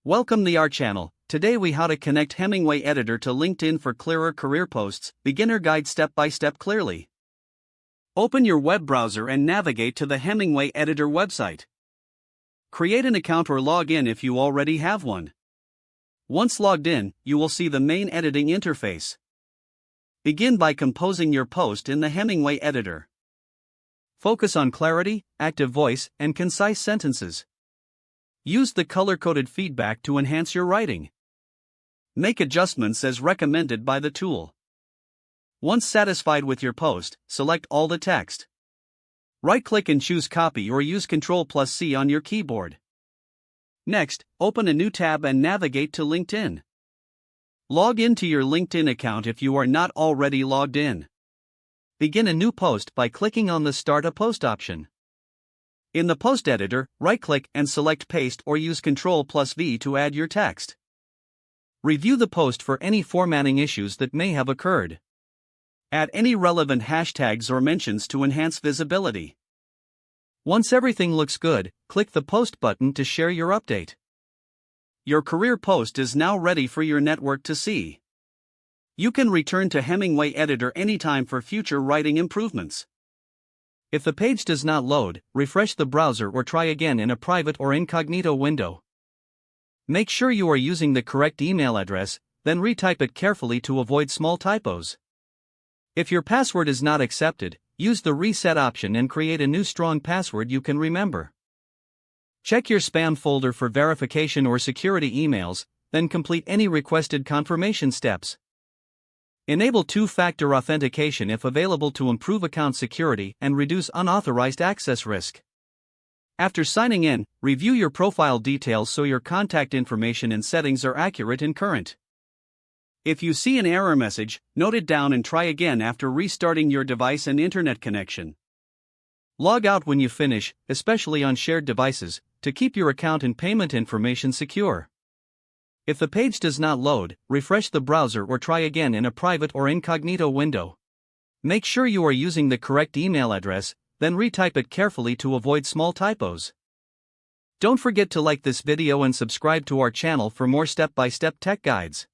Welcome to our channel. Today we how to connect Hemingway Editor to LinkedIn for clearer career posts, beginner guide step by step clearly. Open your web browser and navigate to the Hemingway Editor website. Create an account or log in if you already have one. Once logged in, you will see the main editing interface. Begin by composing your post in the Hemingway Editor. Focus on clarity, active voice, and concise sentences. Use the color-coded feedback to enhance your writing. Make adjustments as recommended by the tool. Once satisfied with your post, select all the text. Right-click and choose Copy or use Ctrl+C on your keyboard. Next, open a new tab and navigate to LinkedIn. Log into your LinkedIn account if you are not already logged in. Begin a new post by clicking on the Start a Post option. In the post editor, right-click and select Paste or use Ctrl+V to add your text. Review the post for any formatting issues that may have occurred. Add any relevant hashtags or mentions to enhance visibility. Once everything looks good, click the Post button to share your update. Your career post is now ready for your network to see. You can return to Hemingway Editor anytime for future writing improvements. If the page does not load, refresh the browser or try again in a private or incognito window. Make sure you are using the correct email address, then retype it carefully to avoid small typos. If your password is not accepted, use the reset option and create a new strong password you can remember. Check your spam folder for verification or security emails, then complete any requested confirmation steps. Enable two-factor authentication if available to improve account security and reduce unauthorized access risk. After signing in, review your profile details so your contact information and settings are accurate and current. If you see an error message, note it down and try again after restarting your device and internet connection. Log out when you finish, especially on shared devices, to keep your account and payment information secure. If the page does not load, refresh the browser or try again in a private or incognito window. Make sure you are using the correct email address, then retype it carefully to avoid small typos. Don't forget to like this video and subscribe to our channel for more step-by-step tech guides.